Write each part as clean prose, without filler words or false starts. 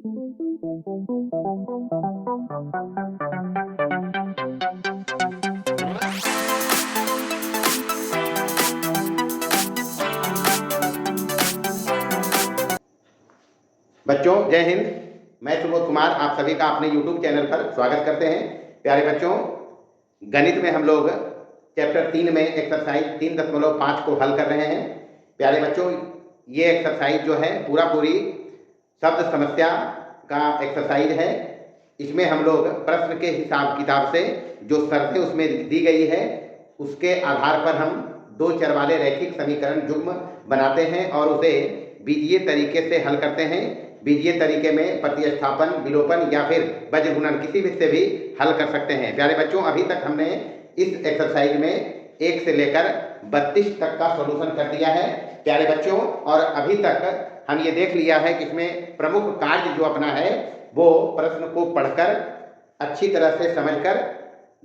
बच्चों जय हिंद। मैं सुबोध कुमार आप सभी का अपने YouTube चैनल पर स्वागत करते हैं। प्यारे बच्चों, गणित में हम लोग चैप्टर 3 में एक्सरसाइज 3.5 को हल कर रहे हैं। प्यारे बच्चों, ये एक्सरसाइज जो है पूरी शब्द समस्या का एक्सरसाइज है। इसमें हम लोग प्रश्न के हिसाब किताब से जो शर्तें उसमें दी गई है उसके आधार पर हम दो चर वाले रैखिक समीकरण युग्म बनाते हैं और उसे बीजीय तरीके से हल करते हैं। बीजीय तरीके में प्रतिस्थापन, विलोपन या फिर वज्र गुणन किसी भी से भी हल कर सकते हैं। प्यारे बच्चों, अभी तक हमने इस एक्सरसाइज में 1 से लेकर 32 तक का सॉल्यूशन कर दिया है। प्यारे बच्चों, और अभी तक हम ये देख लिया है कि इसमें प्रमुख कार्य जो अपना है वो प्रश्न को पढ़कर अच्छी तरह से समझकर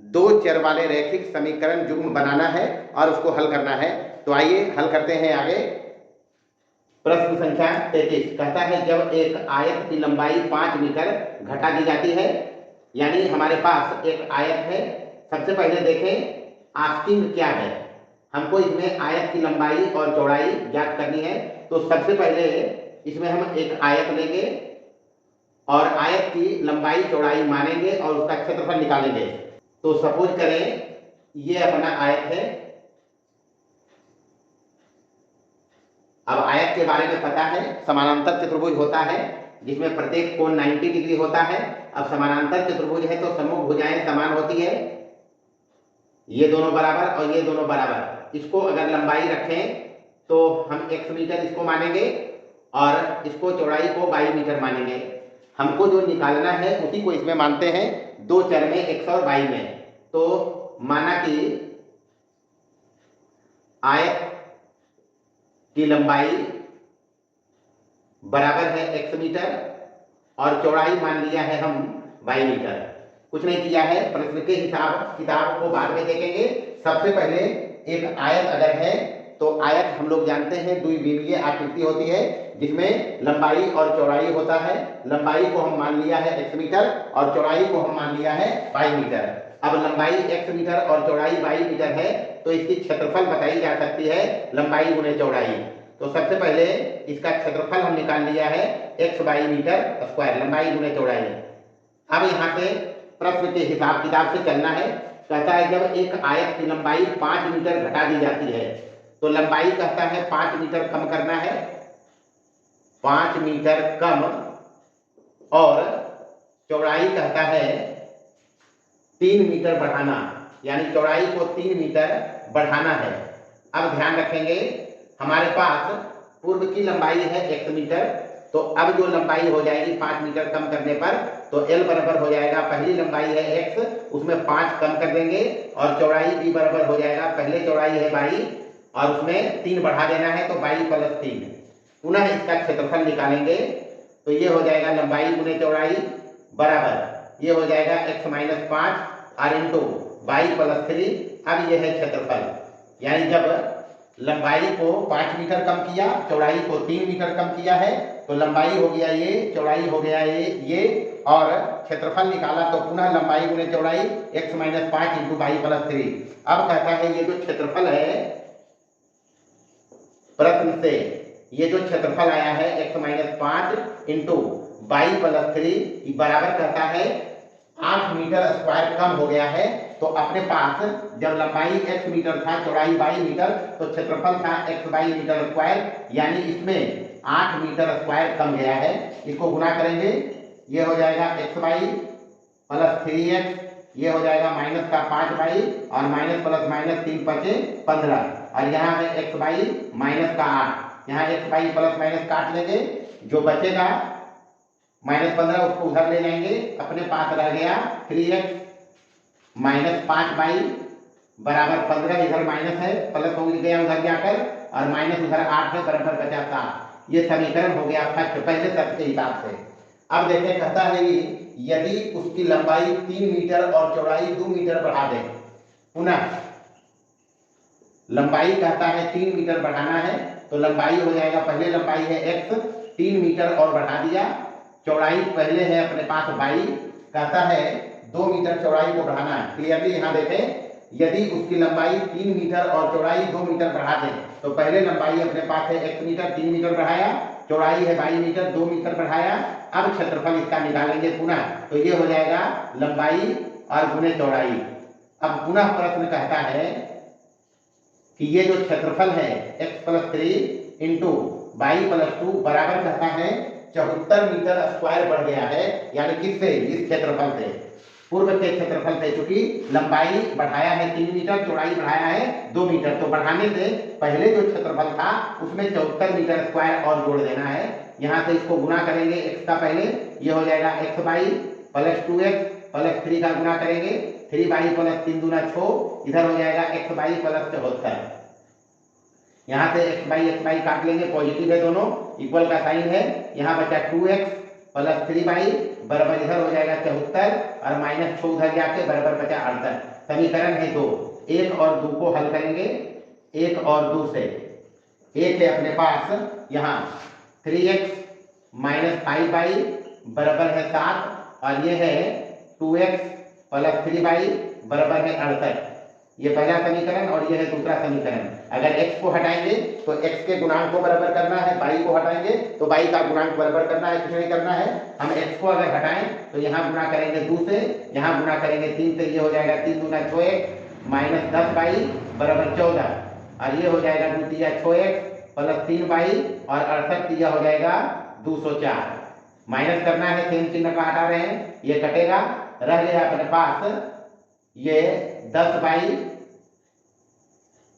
दो चर वाले रैखिक समीकरण युग्म बनाना है और उसको हल करना है। तो आइए हल करते हैं आगे। प्रश्न संख्या 33 कहता है जब एक आयत की लंबाई 5 मीटर घटा दी जाती है, यानी हमारे पास एक आयत है। सबसे पहले देखें आस्किंग क्या है, हमको इसमें आयत की लंबाई और चौड़ाई ज्ञात करनी है। तो सबसे पहले इसमें हम एक आयत लेंगे और आयत की लंबाई चौड़ाई मानेंगे और उसका क्षेत्रफल निकालेंगे। तो सपोज करें ये अपना आयत है। अब आयत के बारे में पता है, समानांतर चतुर्भुज होता है जिसमें प्रत्येक कोण 90 डिग्री होता है। अब समानांतर चतुर्भुज है तो सम्मुख भुजाएं समान होती है, ये दोनों बराबर और ये दोनों बराबर। इसको अगर लंबाई रखें तो हम x मीटर इसको मानेंगे और इसको चौड़ाई को y मीटर मानेंगे। हमको जो निकालना है उसी को इसमें मानते हैं, दो चर में x और y में। तो माना कि आयत की लंबाई बराबर है x मीटर और चौड़ाई मान लिया है हम y मीटर। कुछ नहीं किया है, प्रश्न के हिसाब किताब को बाद में देखेंगे। सबसे पहले एक आयत अगर है तो आयत हम लोग जानते हैं द्विविमीय आकृति होती है जिसमें लंबाई और चौड़ाई होता है। लंबाई को हम मान लिया है x मीटर और चौड़ाई को हम मान लिया है y मीटर। अब लंबाई x मीटर और चौड़ाई y मीटर है तो इसकी क्षेत्रफल बताई जा सकती है लंबाई गुणे चौड़ाई। तो सबसे पहले इसका क्षेत्रफल हम निकाल लिया है x बाई मीटर स्क्वायर, लंबाई गुणे चौड़ाई। अब यहाँ से प्रश्न के हिसाब किताब से चलना है। कहता है जब एक आयत की लंबाई 5 मीटर घटा दी जाती है तो लंबाई कहता है 5 मीटर कम करना है, 5 मीटर कम, और चौड़ाई कहता है 3 मीटर बढ़ाना, यानी चौड़ाई को 3 मीटर बढ़ाना है। अब ध्यान रखेंगे हमारे पास पूर्व की लंबाई है x मीटर, तो अब जो लंबाई हो जाएगी 5 मीटर कम करने पर तो L बराबर हो जाएगा, पहली लंबाई है x उसमें 5 कम कर देंगे और चौड़ाई b बराबर हो जाएगा, पहले चौड़ाई है y और उसमें 3 बढ़ा देना है तो y + 3। पुनः इसका क्षेत्रफल निकालेंगे तो ये हो जाएगा लंबाई गुणे चौड़ाई बराबर ये हो जाएगा x - 5 और इंटू y + 3। अब ये है क्षेत्रफल, यानी जब लंबाई को 5 मीटर कम किया, चौड़ाई को 3 मीटर कम किया है तो लंबाई हो गया ये, चौड़ाई हो गया ये और क्षेत्रफल निकाला तो पुनः लंबाई गुणे चौड़ाई x - 5 इंटू y + 3। अब कहता है ये जो क्षेत्रफल है प्रश्न से, ये जो क्षेत्रफल आया है x - 5 इंटू y + 3 बराबर कहता है 8 मीटर स्क्वायर कम हो गया है। तो अपने पास जब लंबाई x मीटर था, चौड़ाई y मीटर, तो क्षेत्रफल था x बाई मीटर स्क्वायर, यानी इसमें 8 मीटर स्क्वायर कम गया है। इसको गुना करेंगे, ये हो जाएगा x बाई + 3x, ये हो जाएगा माइनस का 5y और माइनस प्लस माइनस 3 × 5 = 15 और यहाँ है x बाई -का 8। यहाँ x बाई प्लस माइनस काट लेंगे, जो बचेगा -15 उसको उधर ले जाएंगे, अपने पास रह गया 3x - 5y बराबर 15, इधर माइनस है, प्लस हो गया उधर जाकर और माइनस उधर 8 है, बराबर बचा 7। ये समीकरण हो गया फर्स्ट, पहले शर्त के हिसाब से। अब देखें कहता है कि यदि उसकी लंबाई 3 मीटर और चौड़ाई 2 मीटर बढ़ा दें, पुनः लंबाई कहता है 3 मीटर बढ़ाना है तो लंबाई हो जाएगा, पहले लंबाई है x, 3 मीटर और बढ़ा दिया, चौड़ाई पहले है अपने पास 22, कहता है 2 मीटर चौड़ाई को बढ़ाना है। क्लियरली यहाँ देखें, यदि उसकी लंबाई 3 मीटर और चौड़ाई 2 मीटर बढ़ा दें तो पहले लंबाई अपने पास है x मीटर, 3 मीटर बढ़ाया, चौड़ाई है 22 मीटर, 2 मीटर बढ़ाया। अब क्षेत्रफल इसका निकालेंगे पुनः, तो ये हो जाएगा लंबाई और गुने चौड़ाई। अब पुनः प्रश्न कहता है कि ये जो क्षेत्रफल है x + 3 इंटू y + 2 बराबर कहता है 74 मीटर स्क्वायर बढ़ गया है। यानी किससे? इस क्षेत्रफल से, पूर्व के क्षेत्रफल से। चूंकि लंबाई बढ़ाया है 3 मीटर, चौड़ाई बढ़ाया है 2 मीटर, तो बढ़ाने से पहले जो क्षेत्रफल था उसमें 74 मीटर स्क्वायर और जोड़ देना है। यहाँ से इसको गुना करेंगे x का, पहले ये हो जाएगा xy + 2x + 3 का गुना करेंगे, 3y + 3 दूना 6, इधर हो जाएगा xy + 74। यहाँ से xy काट लेंगे, पॉजिटिव है दोनों, इक्वल का साइन है। यहाँ बचा 2x + 3y बराबर इधर हो जाएगा 74 और -6 उधर जाके बराबर बचा 68। समीकरण है 2। 1 और 2 को हल करेंगे, 1 और 2 से। 1 है अपने पास यहाँ 3x - 5y बराबर है 7 और ये है 2x + 3y बराबर है 68। ये पहला समीकरण और ये है दूसरा समीकरण। अगर x को हटाएंगे तो x के गुणांक को बराबर करना है, y को हटाएंगे तो y का गुणांक बराबर करना है, कुछ नहीं करना है। हम x को अगर हटाएं तो यहाँ गुणा करेंगे 2 से, यहाँ गुणा करेंगे 3 से, ये हो जाएगा 3 दूना 6x - 10y बराबर 14 और ये हो जाएगा 2 तिया 6x + 3y और 68 यह हो जाएगा 204। माइनस करना है, सेम चिन्ह का हटा रहे हैं, ये कटेगा, रह गया अपने पास ये 10y,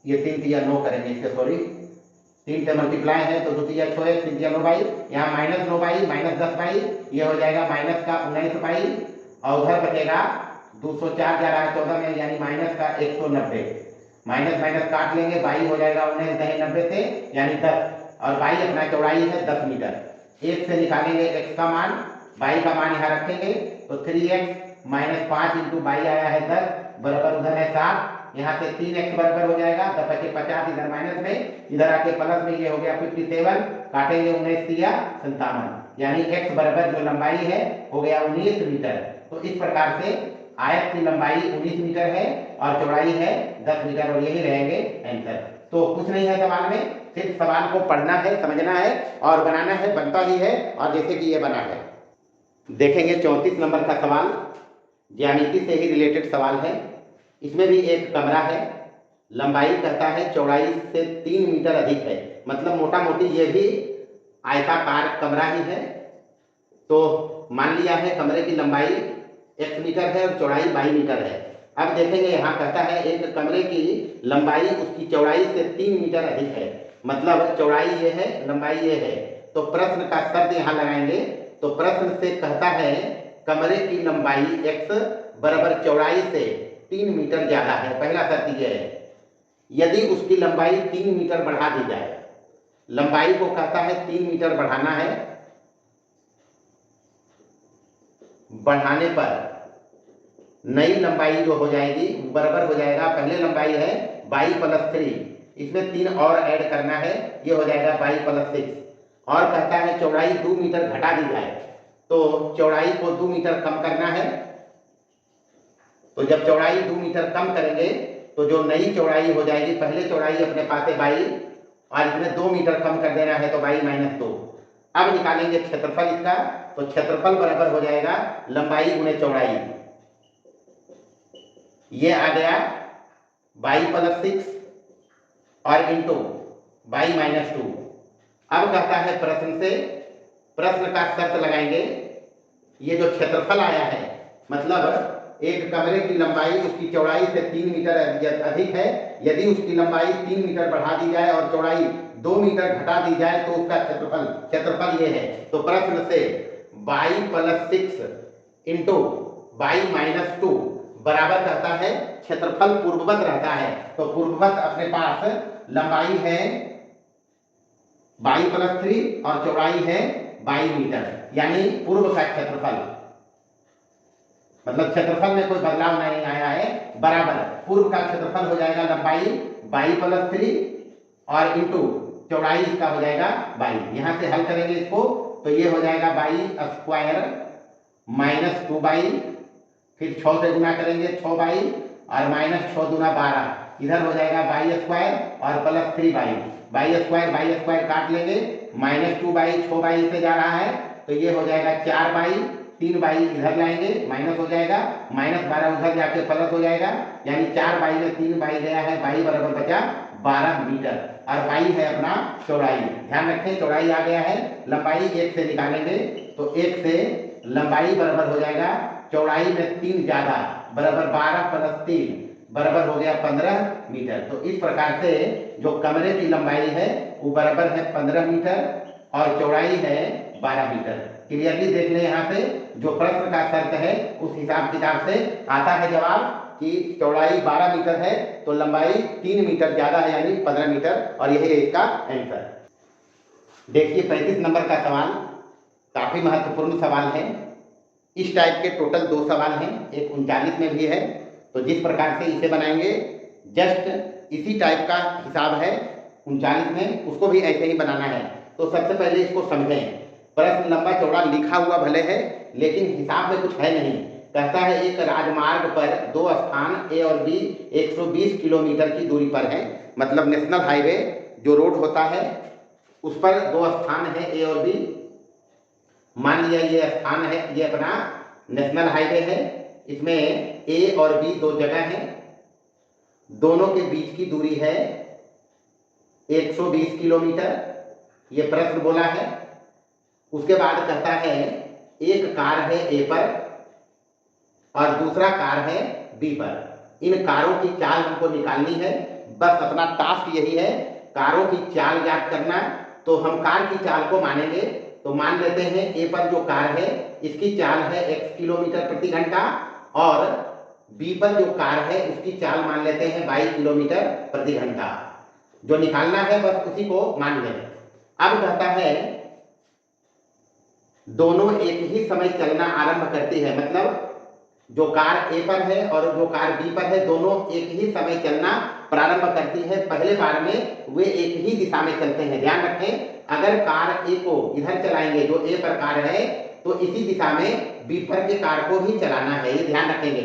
ये 3 तिया 9 करेंगे इसके, सॉरी 3 से मल्टीप्लाई है तो 2 तिया 6x 3 तिया 9y, यहाँ -9y -10y, ये हो जाएगा माइनस का 19y और उधर बचेगा 204 जा रहा है 14 में, यानी माइनस का 190। माइनस माइनस काट लेंगे, y हो जाएगा 19 90 से यानी 10 और y अपना चौड़ाई है 10 मीटर। 1 से निकालेंगे x का मान, y का मान यहाँ रखेंगे तो 3x - 5 इंटू y आया है 10 बराबर उधर है 7, यहाँ से 3x बराबर हो जाएगा 10 बचे 50, इधर माइनस में, इधर आके प्लस में, ये हो गया 57, काटेंगे 19 तिया 57, यानी x बराबर जो लंबाई है हो गया 19 मीटर। तो इस प्रकार से आयत की लंबाई 19 मीटर है और चौड़ाई है 10 मीटर और यही रहेंगे आंसर। तो कुछ नहीं है सवाल में, सिर्फ सवाल को पढ़ना है, समझना है और बनाना है, बनता ही है और जैसे कि ये बना है। देखेंगे 34 नंबर का सवाल, ज्यामिति से ही रिलेटेड सवाल है। इसमें भी एक कमरा है, लंबाई कहता है चौड़ाई से 3 मीटर अधिक है, मतलब मोटा मोटी ये भी आयताकार कमरा ही है। तो मान लिया है कमरे की लंबाई x मीटर है और चौड़ाई 22 मीटर है। अब देखेंगे यहाँ कहता है एक कमरे की लंबाई उसकी चौड़ाई से 3 मीटर अधिक है, मतलब चौड़ाई ये है, लंबाई ये है। तो प्रश्न का शर्त यहाँ लगाएंगे, तो प्रश्न से कहता है कमरे की लंबाई x बराबर चौड़ाई से 3 मीटर ज्यादा है। पहला शर्त यह है, यदि उसकी लंबाई 3 मीटर बढ़ा दी जाए, लंबाई को कहता है 3 मीटर बढ़ाना है, बढ़ाने पर नई लंबाई जो हो जाएगी बराबर हो जाएगा, पहले लंबाई है y + 3, इसमें 3 और ऐड करना है, ये हो जाएगा y + 6 और कहता है चौड़ाई 2 मीटर घटा दी जाए, तो चौड़ाई को 2 मीटर कम करना है। तो जब चौड़ाई 2 मीटर कम करेंगे तो जो नई चौड़ाई हो जाएगी, पहले चौड़ाई अपने पास है 22 और इसमें 2 मीटर कम कर देना है तो y - 2। अब निकालेंगे क्षेत्रफल इसका, तो क्षेत्रफल बराबर हो जाएगा लंबाई गुणे चौड़ाई, ये आ गया y + 6 और इंटू y - 2। अब कहता है प्रश्न से, प्रश्न का शर्त लगाएंगे, ये जो क्षेत्रफल आया है मतलब एक कमरे की लंबाई उसकी चौड़ाई से 3 मीटर अधिक है, यदि उसकी लंबाई 3 मीटर बढ़ा दी जाए और चौड़ाई 2 मीटर घटा दी जाए तो उसका क्षेत्रफल ये है। तो प्रश्न से y + 6 इंटू y - 2 बराबर कहता है क्षेत्रफल पूर्ववत रहता है, तो पूर्ववत अपने पास लंबाई है y + 3 और चौड़ाई है 22 मीटर, यानी पूर्व का क्षेत्रफल, मतलब क्षेत्रफल में कोई बदलाव नहीं आया है, बराबर पूर्व का क्षेत्रफल हो जाएगा लंबाई y + 3 और इंटू चौड़ाई इसका हो जाएगा 22। यहाँ से हल करेंगे इसको तो ये हो जाएगा बाई स्क्वायर माइनस 2 बाई, फिर 6 से गुना करेंगे 6 बाई और माइनस 6 दूना 12, इधर हो जाएगा बाई स्क्वायर और प्लस 3 बाई, बाई स्क्वायर काट लेंगे, माइनस 2 बाई 6 बाई से जा रहा है तो ये हो जाएगा 4 बाई, 3 बाई इधर लाएंगे माइनस हो जाएगा, माइनस 12 उधर जाके प्लस हो जाएगा, यानी 4 बाई में 3 बाई गया है, बाई बराबर बचा 12 मीटर और बाई है अपना चौड़ाई। ध्यान रखें चौड़ाई आ गया है, लंबाई 1 से निकालेंगे तो 1 से लंबाई बराबर हो जाएगा चौड़ाई में 3 ज्यादा बराबर 12 प्लस 3 बराबर हो गया 15 मीटर। तो इस प्रकार से जो कमरे की लंबाई है वो बराबर है 15 मीटर और चौड़ाई है 12 मीटर। क्लियरली देख लें यहाँ से जो प्रश्न का शर्त है उस हिसाब किताब से आता है जवाब कि चौड़ाई 12 मीटर है तो लंबाई 3 मीटर ज्यादा है यानी 15 मीटर और यही है इसका आंसर। देखिए 35 नंबर का सवाल काफी महत्वपूर्ण सवाल है। इस टाइप के टोटल 2 सवाल हैं, एक 39 में भी है। तो जिस प्रकार से इसे बनाएंगे जस्ट इसी टाइप का हिसाब है 39 में, उसको भी ऐसे ही बनाना है। तो सबसे पहले इसको समझें। प्रश्न लंबा चौड़ा लिखा हुआ भले है लेकिन हिसाब में कुछ है नहीं। कहता है एक राजमार्ग पर 2 स्थान ए और बी 120 किलोमीटर की दूरी पर है, मतलब नेशनल हाईवे जो रोड होता है उस पर 2 स्थान है ए और बी। मान लिया ये स्थान है, ये अपना नेशनल हाईवे है, इसमें ए और बी 2 जगह हैं, दोनों के बीच की दूरी है 120 किलोमीटर, ये प्रश्न बोला है। उसके बाद कहता है एक कार है ए पर और दूसरा कार है बी पर। इन कारों की चाल हमको निकालनी है, बस अपना टास्क यही है कारों की चाल ज्ञात करना। तो हम कार की चाल को मानेंगे तो मान लेते हैं ए पर जो कार है इसकी चाल है x किलोमीटर प्रति घंटा और बी पर जो कार है उसकी चाल मान लेते हैं y किलोमीटर प्रति घंटा। जो निकालना है बस उसी को मान लें। अब कहता है दोनों एक ही समय चलना आरंभ करती है, मतलब जो कार ए पर है और जो कार बी पर है दोनों एक ही समय चलना प्रारंभ करती है। पहले बार में वे एक ही दिशा में चलते हैं। ध्यान रखें अगर कार ए को इधर चलाएंगे जो ए पर कार है तो इसी दिशा में बी पर के कार को भी चलाना है, ये ध्यान रखेंगे।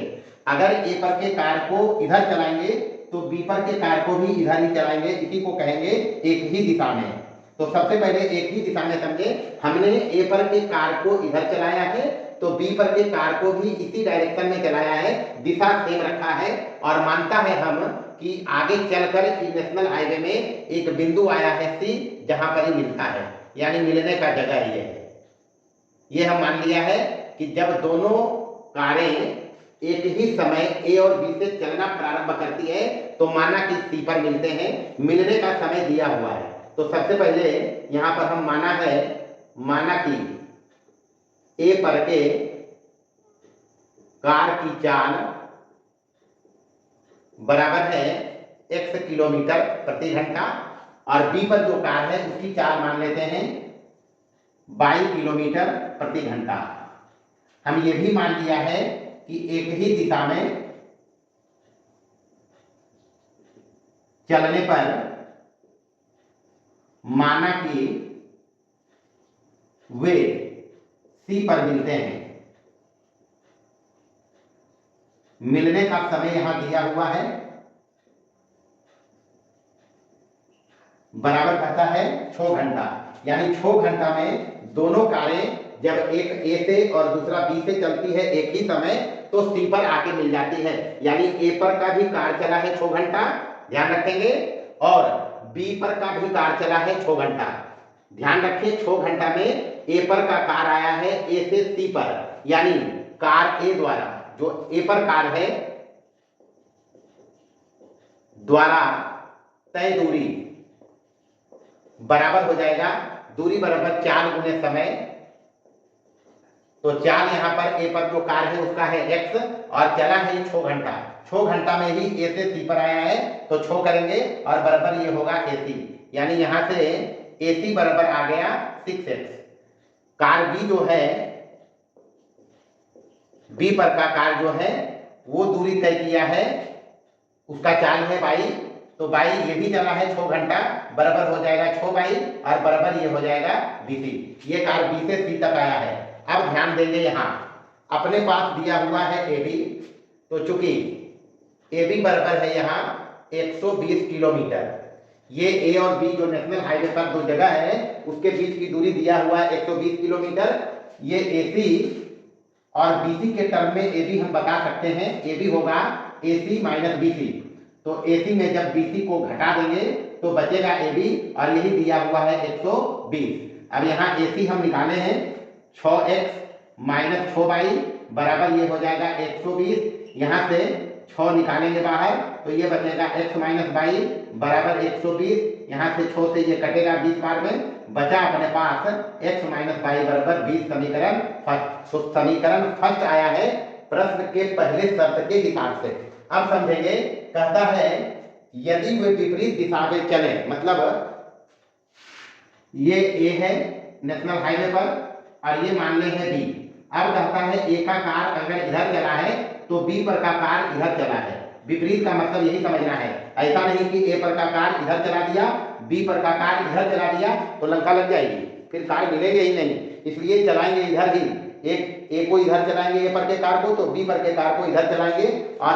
अगर ए पर के कार को इधर चलाएंगे तो बी पर के कार को भी इधर ही चलाएंगे, इसी को कहेंगे एक ही दिशा में। तो सबसे पहले एक ही दिशा में समझे, हमने ए पर के कार को इधर चलाया है तो बी पर के कार को भी इसी डायरेक्शन में चलाया है, दिशा सेम रखा है और मानता है हम कि आगे चलकर इस नेशनल हाईवे में एक बिंदु आया है सी जहां पर ही मिलता है, यानी मिलने का जगह ये है। ये हम मान लिया है कि जब दोनों कारें एक ही समय ए और बी से चलना प्रारंभ करती है तो माना कि सी पर मिलते हैं, मिलने का समय दिया हुआ है। तो सबसे पहले यहां पर हम माना कि ए पर के कार की चाल बराबर है x किलोमीटर प्रति घंटा और बी पर जो कार है उसकी चाल मान लेते हैं 22 किलोमीटर प्रति घंटा। हम ये भी मान लिया है कि एक ही दिशा में चलने पर माना कि वे सी पर मिलते हैं। मिलने का समय यहां दिया हुआ है, बराबर कहता है 6 घंटा, यानी 6 घंटा में दोनों कारें जब एक ए से और दूसरा बी से चलती है एक ही समय तो सी पर आके मिल जाती है, यानी ए पर का भी कार चला है 6 घंटा, ध्यान रखेंगे, और बी पर का भी कार चला है 6 घंटा। ध्यान रखें 6 घंटा में ए पर का कार आया है ए से सी पर, यानी कार ए द्वारा जो ए पर कार है द्वारा तय दूरी बराबर हो जाएगा, दूरी बराबर 4 गुने समय। तो 4 यहां पर ए पर जो कार है उसका है x और चला है 6 घंटा। 6 घंटा में ही ए से सी पर आया है तो 6 करेंगे और बराबर ये होगा AC, यानी यहां से AC बराबर आ गया 6x। कार बी जो है बी पर का कार जो है वो दूरी तय किया है, उसका चाल है 22 तो बाई ये भी चला है 6 घंटा, बराबर हो जाएगा 6 बाई और बराबर ये हो जाएगा BC। ये कार B से C तक आया है। अब ध्यान देंगे यहाँ अपने पास दिया हुआ है AB, तो चूंकि AB बराबर है यहाँ 120 किलोमीटर, ये A और B जो नेशनल हाईवे पर दो जगह है उसके बीच की दूरी दिया हुआ है 120 किलोमीटर। ये AC और BC के टर्म में AB हम बता सकते हैं, AB होगा AC माइनस BC। तो AC में जब BC को घटा देंगे तो बचेगा AB और यही दिया हुआ है 120। अब यहाँ AC हम निकाले हैं 6x माइनस 6 बाई बराबर ये हो जाएगा 120। यहाँ से 6 निकालेंगे बाहर तो ये बचेगा x माइनस बाई बराबर 120। यहाँ से 6 से ये कटेगा 20 बार में, बचा अपने पास x माइनस बाई बराबर 20 समीकरण फर्स्ट। तो समीकरण फर्स्ट आया है प्रश्न के पहले शर्त के हिसाब से। अब समझेंगे, कहता है यदि वे विपरीत दिशा में चले, मतलब ये A है नेशनल हाईवे पर और ये मान ले है B। अब कहता है A का कार अगर इधर चला है तो B पर का कार इधर चला है। विपरीत का मतलब यही समझना है, ऐसा नहीं कि A पर का कार इधर चला दिया B पर का कार इधर चला दिया तो लंका लग जाएगी, फिर कार मिलेगी ही नहीं। इसलिए चलाएंगे इधर ही, एक A को इधर चलाएंगे A पर के कार को, तो B पर के कार को इधर चलाएंगे और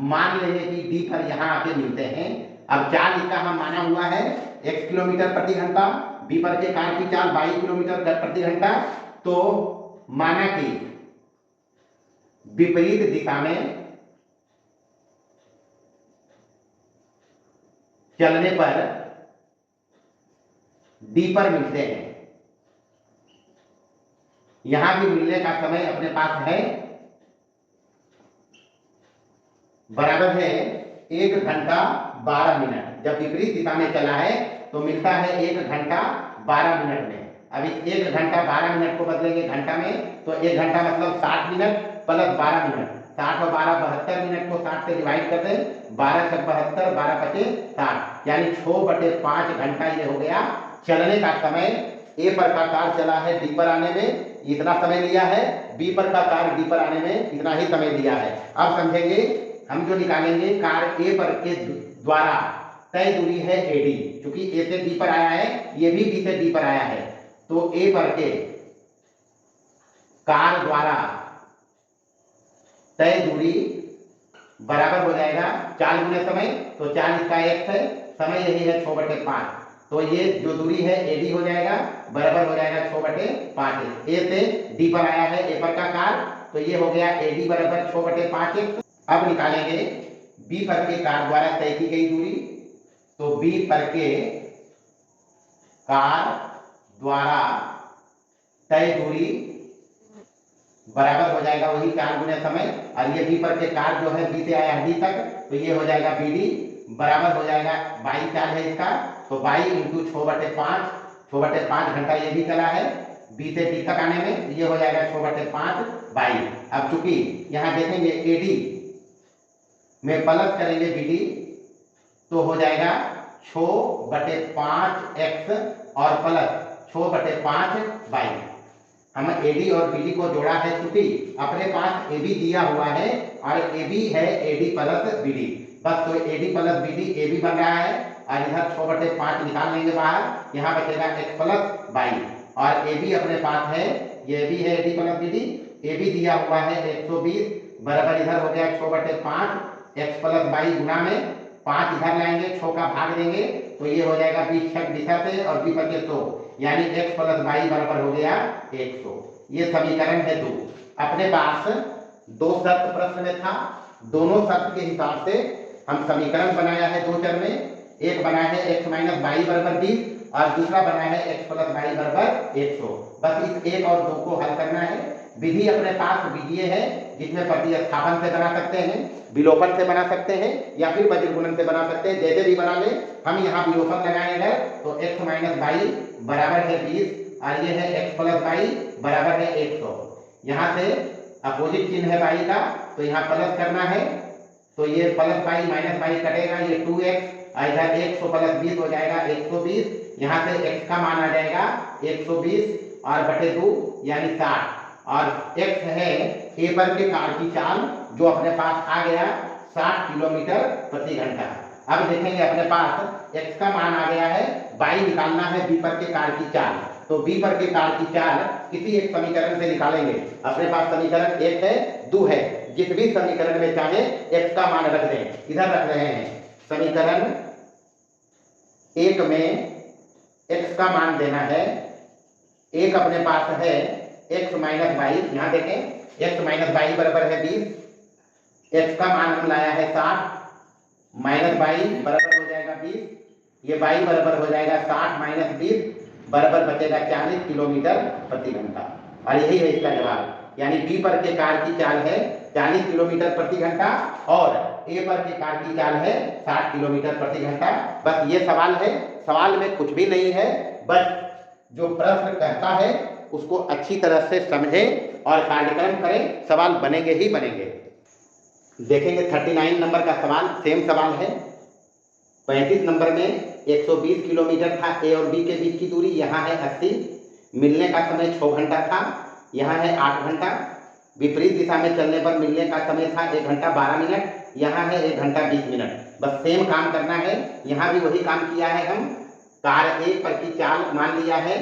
मान लेंगे कि D पर यहाँ आके मिलते हैं। अब चाल इसका हम माना हुआ है x किलोमीटर प्रति घंटा, B पर के कार की चाल 22 किलोमीटर प्रति घंटा। तो माना कि विपरीत दिशा में चलने पर D पर मिलते हैं। यहां भी मिलने का समय अपने पास है, बराबर है 1 घंटा 12 मिनट। जब विपरीत दिशा में चला है तो मिलता है 1 घंटा 12 मिनट में। अब इस 1 घंटा 12 मिनट को बदलेंगे घंटा में, तो 1 घंटा मतलब 60 मिनट प्लस 12 मिनट, 60 और 12 72 मिनट को 60 से डिवाइड कर दें, 12 छक 72, 12 पचे 60, यानी 6/5 घंटा ये हो गया चलने का समय। A पर का कार चला है D पर आने में, इतना समय लिया है, B पर का कार D पर आने में इतना ही समय लिया है। अब समझेंगे, हम जो निकालेंगे कार A पर के द्वारा तय दूरी है AD, क्योंकि A से D पर आया है, ये भी B से D पर आया है, तो A पर के कार द्वारा तय दूरी बराबर हो जाएगा 4 गुने समय, तो 4 इसका x है, समय यही है 6/5। तो ये जो दूरी है AD हो जाएगा, बराबर हो जाएगा 6/5। A से D पर आया है A पर का कार, तो ये हो गया AD बराबर 6/5। अब निकालेंगे B पर के कार द्वारा तय की गई दूरी, तो B पर के कार द्वारा तय दूरी बराबर हो जाएगा वही 4 गुने समय, और ये B पर के कार जो है B से आया D तक, तो ये हो जाएगा BD बराबर हो जाएगा 22 चाल है इसका, तो 22 × 6/5, 6/5 घंटा ये भी चला है B से D तक आने में, ये हो जाएगा 6/5 22। अब चूंकि यहाँ देखेंगे AD में प्लस करेंगे BD, तो हो जाएगा 6/5x और प्लस 6/5 22। हम AD और BD को जोड़ा है, चूंकि अपने पास AB दिया हुआ है और AB है AD प्लस BD, बस तो AD प्लस BD AB बन रहा है, और इधर 6/5 निकाल लेंगे बाहर, यहाँ बचेगा x प्लस 22, और AB अपने पास है, ये भी है AD प्लस BD, AB दिया हुआ है 120 बराबर इधर हो गया 6/5, x प्लस 22 गुना में 5 इधर लाएंगे, 6 का भाग देंगे, तो ये हो जाएगा 20 छक दिशा से और B पर के 100, यानी x प्लस 22 बराबर हो गया 100। ये समीकरण है 2। अपने पास 2 शर्त प्रश्न में था, दोनों शर्त के हिसाब से हम समीकरण बनाया है 2 चर में। एक बनाया है x माइनस 22 बराबर 20 और दूसरा बनाया है x प्लस 22 बराबर 100। बस इस 1 और 2 को हल करना है। विधि अपने पास बीजीय है, जिसमें प्रतिस्थापन से बना सकते हैं, विलोपन से बना सकते हैं, या फिर वज्र गुणन से बना सकते हैं, जैसे भी बना ले। हम यहाँ विलोपन लगाएंगे तो x माइनस 22 बराबर है 20 और ये है x प्लस 22 बराबर है 100। यहाँ से अपोजिट चिन्ह है 22 का, तो यहाँ प्लस करना है, तो ये प्लस 22 माइनस 22 कटेगा, ये 2x, इधर 100 प्लस 20 हो जाएगा 120। यहाँ से x का मान आ जाएगा 120 और बटे 2 यानी 60, और x है A पर के कार की चाल जो अपने पास आ गया 60 किलोमीटर प्रति घंटा। अब देखेंगे अपने पास x का मान आ गया है, y निकालना है b पर के कार्य की चाल। तो b पर के कार्य की चाल किसी एक समीकरण से निकालेंगे। अपने पास समीकरण 1 है, 2 है, जिस भी समीकरण में चाहे x का मान रख दें। इधर रख रहे हैं समीकरण 1 में x का मान देना है। एक अपने पास है x माइनस वाई, यहाँ देखें x माइनस वाई बराबर है 20, x का मान हम लाया है 60, माइनस वाई बराबर हो जाएगा 20, ये y बराबर हो जाएगा 60 माइनस 20 बराबर बचेगा 40 किलोमीटर प्रति घंटा। और यही है इसका जवाब, यानी b पर के कार्य की चाल है 40 किलोमीटर प्रति घंटा और a पर के कार्य की चाल है 60 किलोमीटर प्रति घंटा। बस ये सवाल है, सवाल में कुछ भी नहीं है, बस जो प्रश्न कहता है उसको अच्छी तरह से समझें और कार्यक्रम करें, सवाल बनेंगे ही बनेंगे। देखेंगे 39 नंबर का सवाल, सेम सवाल है। 35 नंबर में 120 किलोमीटर था ए और बी के बीच की दूरी, यहाँ है 80, मिलने का समय 6 घंटा था, यहाँ है 8 घंटा। विपरीत दिशा में चलने पर मिलने का समय था 1 घंटा 12 मिनट, यहाँ है 1 घंटा 20 मिनट। बस सेम काम करना है, यहाँ भी वही काम किया है हम। कार्य ए पर की चाल मान लिया है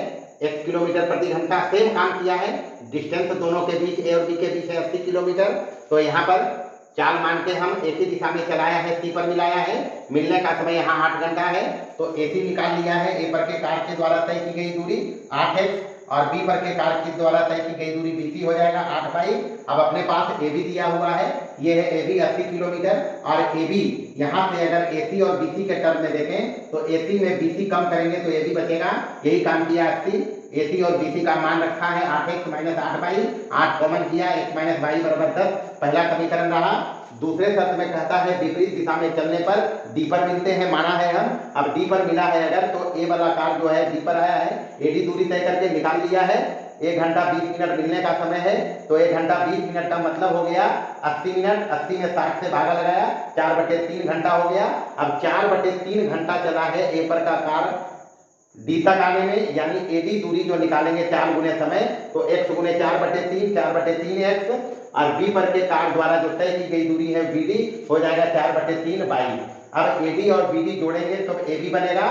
x किलोमीटर प्रति घंटा, सेम काम किया है। डिस्टेंस दोनों के बीच ए और बी के बीच है 80 किलोमीटर। तो यहाँ पर चाल मान के हम एक ही दिशा में चलाया है, सी पर मिलाया है, मिलने का समय यहाँ 8 घंटा है। तो एसी निकाल लिया है, ए पर के कार्य के द्वारा तय की गई दूरी 8x और बी पर के कार्य के द्वारा तय की गई दूरी बीसी हो जाएगा 8y। अब अपने पास ए बी दिया हुआ है, ये है ए बी 80 किलोमीटर और ए बी यहाँ से अगर एसी और बीसी के टर्म में देखें तो एसी में बीसी कम करेंगे तो ए बी बचेगा, यही काम किया 80। एसी और बीसी का मान रखा है 8x माइनस 8y, 8 कॉमन किया, x माइनस वाई बराबर 10, पहला समीकरण रहा। दूसरे शर्त में कहता है विपरीत दिशा में चलने पर डी पर मिलते हैं, माना है हम। अब डी पर मिला है अगर तो ए वाला कार जो है डी पर आया है, एडी दूरी तय करके निकाल लिया है। 1 घंटा 20 मिनट मिलने का समय है, तो 1 घंटा 20 मिनट का मतलब हो गया 80 मिनट। 80 में 60 से भागा लगाया, 4/3 घंटा हो गया। अब 4/3 घंटा चला है ए पर का कार डी तक आने में, यानी एडी दूरी जो निकालेंगे 4 गुने समय, तो x गुने 4/3, 4/3x और बी पर के कार द्वारा जो तय की गई दूरी है बीडी हो जाएगा 4/3y। अब एडी और बीडी जोड़ेंगे तो एबी बनेगा,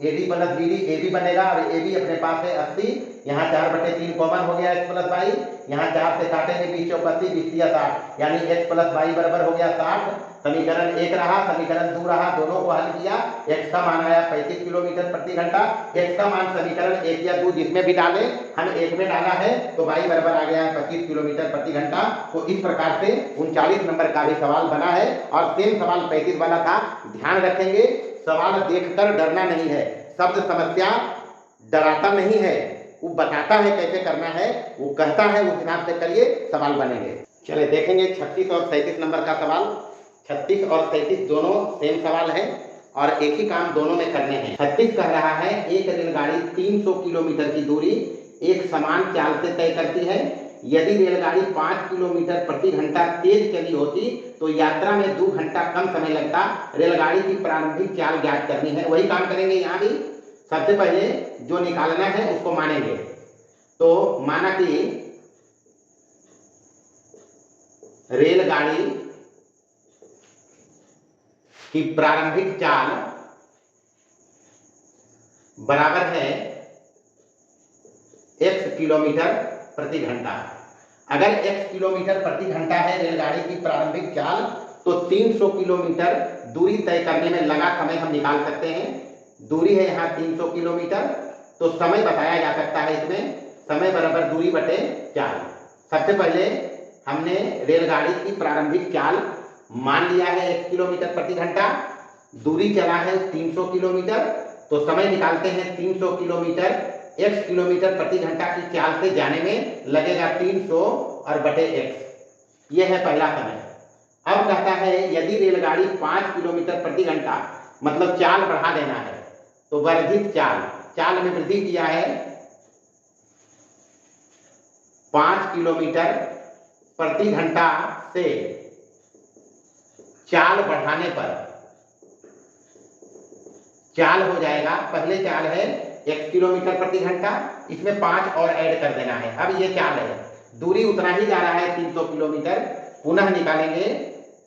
एडी प्लस बीडी एबी बनेगा और एबी अपने पास है 80, यहाँ 4/3 कॉमन हो गया x प्लस वाई, यहाँ 4 से काटेंगे 20 चौक 80, 20 या 60, यानी x प्लस वाई बराबर हो गया 60। समीकरण 1 रहा, समीकरण 2 रहा, दोनों को हल किया, x का मान आया 35 किलोमीटर प्रति घंटा। x का मान समीकरण 1 या 2 जिसमें भी डालें, हम 1 में डाला है तो y बराबर आ गया है 25 किलोमीटर प्रति घंटा। तो इस प्रकार से 39 नंबर का भी सवाल बना है और सेम सवाल 35 वाला था। ध्यान रखेंगे, सवाल देखकर डरना नहीं है, शब्द समस्या डराता नहीं है, वो बताता है कैसे करना है, वो कहता है उस हिसाब से करिए, सवाल बनेंगे। चलिए देखेंगे 36 और 37 नंबर का सवाल। 36 और 37 दोनों सेम सवाल है और एक ही काम दोनों में करने हैं। 36 कह रहा है एक रेलगाड़ी 300 किलोमीटर की दूरी एक समान चाल से तय करती है। यदि रेलगाड़ी 5 किलोमीटर प्रति घंटा तेज चली होती तो यात्रा में 2 घंटा कम समय लगता। रेलगाड़ी की प्रारंभिक चाल ज्ञात करनी है। वही काम करेंगे यहाँ भी। सबसे पहले जो निकालना है उसको मानेंगे। तो माना कि रेलगाड़ी की प्रारंभिक चाल बराबर है x किलोमीटर प्रति घंटा। अगर x किलोमीटर प्रति घंटा है रेलगाड़ी की प्रारंभिक चाल, तो 300 किलोमीटर दूरी तय करने में लगा समय हम निकाल सकते हैं। दूरी है यहाँ 300 किलोमीटर, तो समय बताया जा सकता है इसमें, समय बराबर दूरी बटे चाल। सबसे पहले हमने रेलगाड़ी की प्रारंभिक चाल मान लिया है 1 किलोमीटर प्रति घंटा, दूरी चला है 300 किलोमीटर, तो समय निकालते हैं 300 किलोमीटर x किलोमीटर प्रति घंटा की चाल से जाने में लगेगा 300 और बटे x, ये है पहला समय। अब कहता है यदि रेलगाड़ी 5 किलोमीटर प्रति घंटा, मतलब चाल बढ़ा देना है, तो वर्धित चाल, चाल में वृद्धि किया है 5 किलोमीटर प्रति घंटा से चाल बढ़ाने पर चाल हो जाएगा, पहले चाल है 1 किलोमीटर प्रति घंटा, इसमें 5 और ऐड कर देना है। अब ये चाल है, दूरी उतना ही जा रहा है 300 किलोमीटर, पुनः निकालेंगे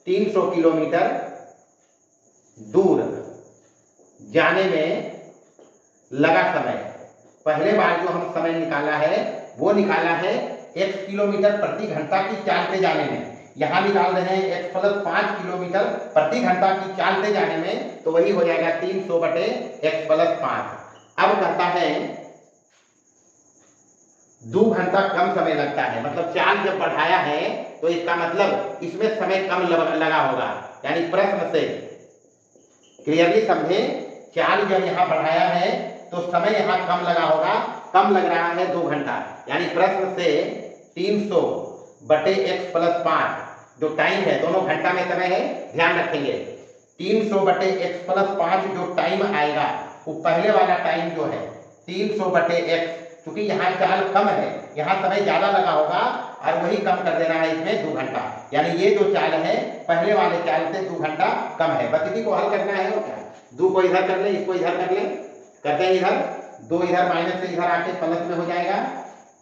300 किलोमीटर दूर जाने में लगा समय। पहले बार जो हम समय निकाला है वो निकाला है x किलोमीटर प्रति घंटा की चाल से जाने में। यहाँ निकाल रहे हैं x प्लस 5 किलोमीटर प्रति घंटा की चाल से जाने में, तो वही हो जाएगा 300 बटे x प्लस 5। अब कहता है 2 घंटा कम समय लगता है, मतलब चाल जब बढ़ाया है तो इसका मतलब इसमें समय कम लगा होगा। यानी प्रश्न से क्लियरली समझे, चाल जब यहाँ बढ़ाया है तो समय यहाँ कम लगा होगा, कम लग रहा है 2 घंटा। यानी प्रश्न से 300 बटे x प्लस 5 जो टाइम है, दोनों घंटा में समय है, ध्यान रखेंगे। 300 बटे x प्लस 5 जो टाइम आएगा वो पहले वाला टाइम जो है 300 बटे x, क्योंकि यहाँ चाल कम है, यहाँ समय ज्यादा लगा होगा और वही कम कर देना है इसमें 2 घंटा। यानी ये जो चाल है पहले वाले चाल से 2 घंटा कम है। बस इसी को हल करना है और क्या। 2 को इधर कर ले, इसको इधर कर ले, करते हैं इधर 2 इधर माइनस से इधर आके प्लस में हो जाएगा,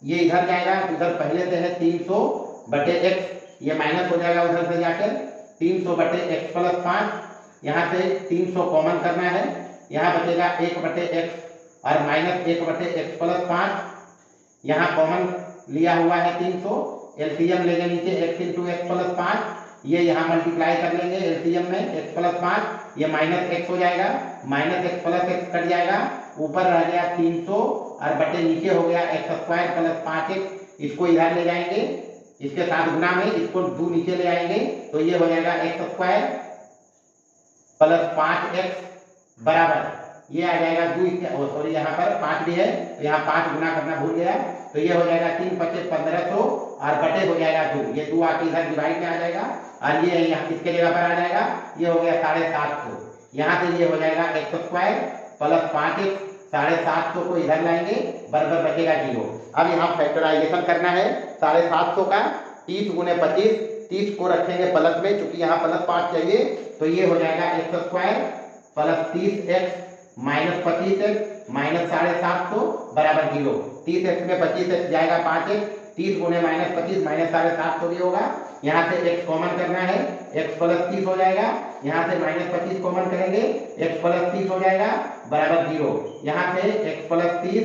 ये इधर जाएगा, उधर पहले से है 300 बटे x, ये माइनस हो जाएगा उधर से जाकर 300 बटे x प्लस 5। यहाँ से 300 कॉमन करना है, यहाँ बचेगा 1 बटे x और माइनस 1 बटे x प्लस 5। यहाँ कॉमन लिया हुआ है 300, एलसीएम लेंगे नीचे x इंटू एक्स प्लस 5, ये यहाँ मल्टीप्लाई कर लेंगे एलसीएम में x प्लस 5, ये माइनस x हो जाएगा, minus x plus x cut जाएगा, ऊपर रह गया 300 और बटे नीचे हो गया x स्क्वायर प्लस 5x। इसको इधर ले जाएंगे, इसके साथ गुना में इसको 2 नीचे ले आएंगे, तो ये हो जाएगा x स्क्वायर प्लस 5x बराबर ये आ जाएगा 2, सॉरी यहाँ पर 5 भी है तो यहाँ 5 गुना करना भूल गया, तो ये हो जाएगा 3 पच्चीस 1500 और बटे हो जाएगा 2, ये 2 आके इधर डिवाइड में आ जाएगा और ये यहाँ किसके जगह पर आ जाएगा, ये हो गया 750। यहाँ से ये हो जाएगा x स्क्वायर प्लस 5x, 750 को इधर लाएंगे, बराबर बचेगा 0। अब यहाँ फैक्टराइजेशन करना है 750 का, 30 गुने 25, 30 को रखेंगे प्लस में, चूंकि यहाँ प्लस 5 चाहिए, तो ये हो जाएगा x square plus 30x minus 25x minus 750 बराबर 0। 30x में 25x जाएगा 5x, 30 गुने माइनस 25 माइनस 750 भी होगा। यहाँ से x कॉमन करना है, x प्लस 30 हो जाएगा, यहाँ से माइनस 25 कॉमन करेंगे, x प्लस 30 हो जाएगा बराबर 0। यहाँ से x plus 30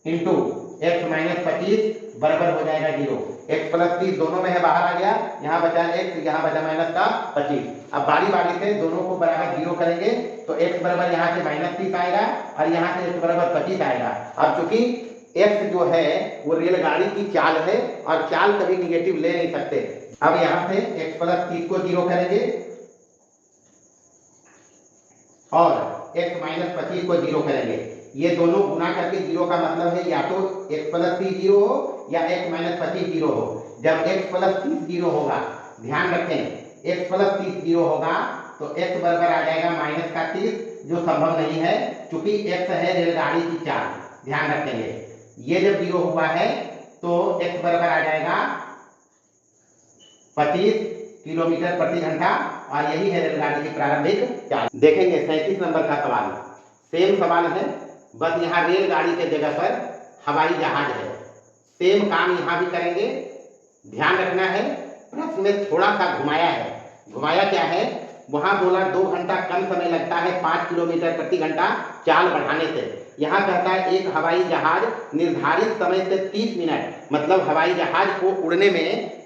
into x minus 25 बराबर हो जाएगा 0। x प्लस 30 दोनों में है, बाहर आ गया, यहाँ बचा x, यहाँ बचा माइनस का 25। अब बारी बारी से दोनों को बराबर 0 करेंगे, तो x बराबर यहाँ से माइनस 30 आएगा और यहाँ से x बराबर 25 आएगा। अब चूंकि x जो है वो रेलगाड़ी की चाल है और चाल कभी निगेटिव ले नहीं सकते। अब यहाँ से x प्लस 30 को 0 करेंगे और x माइनस 25 को 0 करेंगे, ये दोनों गुना करके 0 का मतलब है या तो x प्लस 30 0 हो या x माइनस 25 0 हो। जब x प्लस 30 0 होगा, ध्यान रखें x प्लस 30 0 होगा तो x बराबर आ जाएगा माइनस का 30, जो संभव नहीं है क्योंकि x है रेलगाड़ी की चाल, ध्यान रखेंगे। ये जब 0 हुआ है तो x बराबर आ जाएगा 25 किलोमीटर प्रति घंटा और यही है रेलगाड़ी की प्रारंभिक चाल। देखेंगे 37 नंबर का सवाल, सेम सवाल है, बस यहाँ रेलगाड़ी के जगह पर हवाई जहाज है। सेम काम यहाँ भी करेंगे, ध्यान रखना है। प्रश्न में थोड़ा सा घुमाया है, घुमाया क्या है, वहां बोला 2 घंटा कम समय लगता है 5 किलोमीटर प्रति घंटा चाल बढ़ाने से। यहाँ कहता है एक हवाई जहाज निर्धारित समय से 30 मिनट, मतलब हवाई जहाज को उड़ने में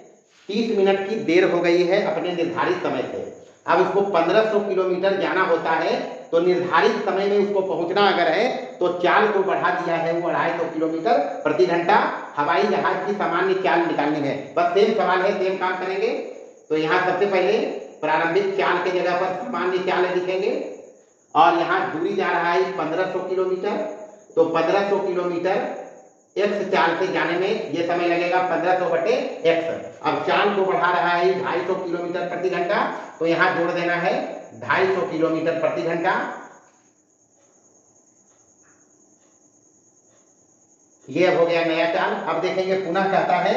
30 मिनट की देर हो गई है अपने निर्धारित समय से। अब उसको 1500 किलोमीटर जाना होता है, तो निर्धारित समय में उसको पहुंचना अगर है तो चाल को बढ़ा दिया है वो 250 किलोमीटर प्रति घंटा। हवाई जहाज की सामान्य चाल निकालनी है, बस सेम सवाल है, सेम काम करेंगे। तो यहाँ सबसे पहले प्रारंभिक चाल के जगह पर सामान्य चाल लिखेंगे और यहाँ दूरी जा रहा है 1500 किलोमीटर, तो 1500 किलोमीटर x चाल से जाने में ये समय लगेगा 1500 बटे x। अब चाल को बढ़ा रहा है 250 किलोमीटर प्रति घंटा, तो यहाँ जोड़ देना है 250 किलोमीटर प्रति घंटा। ये हो गया नया चाल। अब देखेंगे पुनः कहता है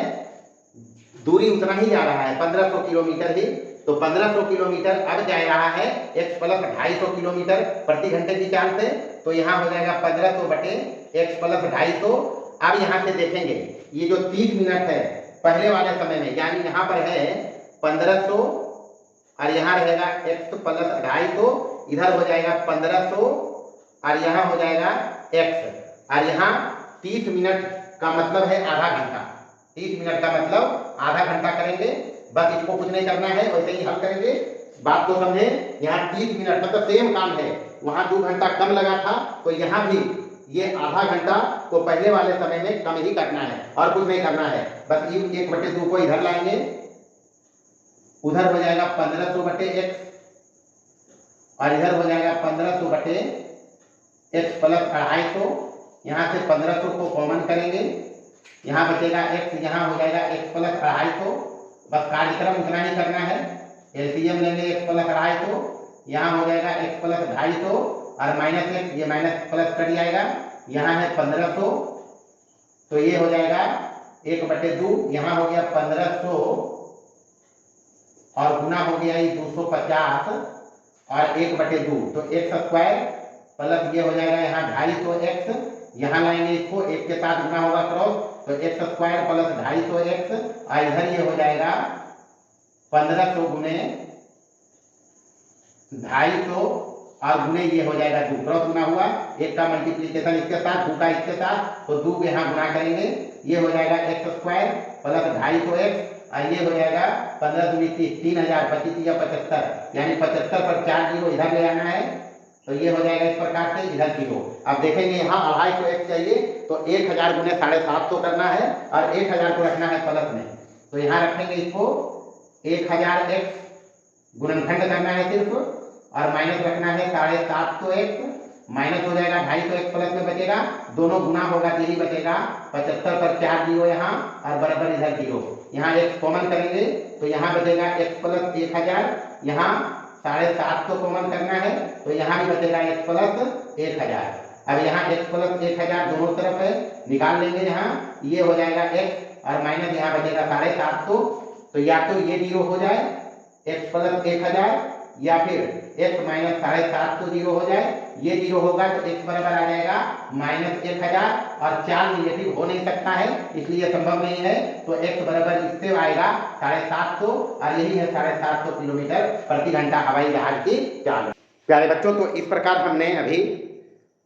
दूरी उतना ही जा रहा है 1500 किलोमीटर ही, तो 1500 किलोमीटर अब जा रहा है x प्लस 250 किलोमीटर प्रति घंटे की चाल से, तो यहाँ हो जाएगा 1500 बटे x प्लस 250। अब यहाँ से देखेंगे ये जो 30 मिनट है पहले वाले समय में, यानी यहाँ पर है 1500 और यहाँ रहेगा x प्लस 250, इधर हो जाएगा 1500 और यहाँ हो जाएगा x और यहाँ 30 मिनट का मतलब है आधा घंटा। 30 मिनट का मतलब आधा घंटा करेंगे। बस इसको कुछ नहीं करना है, वैसे ही हल करेंगे। बात को समझे, यहाँ 30 मिनट मतलब सेम काम है, वहां 2 घंटा कम लगा था तो यहाँ भी ये आधा घंटा को पहले वाले समय में कम ही करना है और कुछ नहीं करना है। बस 1/2 को इधर लाएंगे, उधर हो जाएगा 1500/x और इधर हो जाएगा 1500/x प्लस 250। यहाँ से 1500 को कॉमन करेंगे, यहाँ बचेगा x, यहाँ हो जाएगा x प्लस 250। बस कार्यक्रम उतना ही करना है, एलसीएम लेंगे x प्लस 250, यहाँ हो जाएगा x प्लस 250 और माइनस x, ये माइनस प्लस कट जाएगा, यहाँ है 1500 तो ये हो जाएगा 1/2, यहाँ हो गया 1500 और गुना हो गया ये 250 और 1/2 तो x² प्लस ये हो जाएगा यहाँ 250x, यहाँ लाएंगे इसको, एक के साथ गुना होगा क्रॉस तो x² प्लस 250x और इधर ये हो जाएगा 1500 गुने 250 और गुने ये हो जाएगा 2, क्रॉस गुना हुआ, एक का मल्टीप्लीकेशन इसके साथ, 2 का इसके साथ तो 2 यहाँ गुना करेंगे, ये हो जाएगा x² प्लस 250x और ये हो जाएगा 15 दूनी 30, 3000, 25 या 75 यानी 75 पर 4 जीरो इधर ले आना है तो ये हो जाएगा इस प्रकार से, इधर 0। अब देखेंगे यहाँ 250x चाहिए तो 1000 गुने 750 करना है और 1000 को रखना है प्लस में, तो यहाँ रखेंगे इसको 1000x गुणनखंड करना है सिर्फ और माइनस रखना है 750x, माइनस हो जाएगा 250x प्लस में बचेगा, दोनों गुना होगा तो यही बचेगा 75 पर 4 जीरो यहाँ और बराबर इधर 0, यहाँ x कॉमन करेंगे तो यहाँ बचेगा x प्लस 1000, यहाँ 750 कॉमन करना है तो यहाँ भी बचेगा x प्लस 1000। अब यहाँ x प्लस 1000 दोनों तरफ है, निकाल लेंगे, यहाँ ये हो जाएगा x और माइनस यहाँ बचेगा 750, तो या तो ये 0 हो जाए x प्लस 1000 या फिर x माइनस 750 0 हो जाए, ये 0 होगा तो x बराबर आ जाएगा -1000 और 4 निगेटिव हो नहीं सकता है इसलिए संभव नहीं है, तो x बराबर इससे आएगा 750 और यही है 750 किलोमीटर प्रति घंटा हवाई जहाज की चाल। प्यारे बच्चों, तो इस प्रकार हमने अभी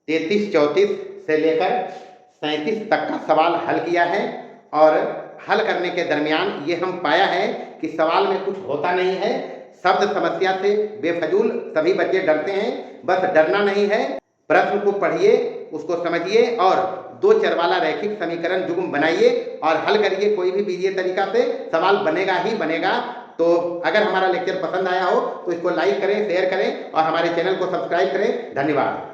33-34 से लेकर 37 तक का सवाल हल किया है और हल करने के दरमियान ये हम पाया है कि सवाल में कुछ होता नहीं है, शब्द समस्या से बेफजूल सभी बच्चे डरते हैं, बस डरना नहीं है, प्रश्न को पढ़िए, उसको समझिए और 2 चर वाला रैखिक समीकरण जुग्म बनाइए और हल करिए, कोई भी बीजीय तरीका से सवाल बनेगा ही बनेगा। तो अगर हमारा लेक्चर पसंद आया हो तो इसको लाइक करें, शेयर करें और हमारे चैनल को सब्सक्राइब करें। धन्यवाद।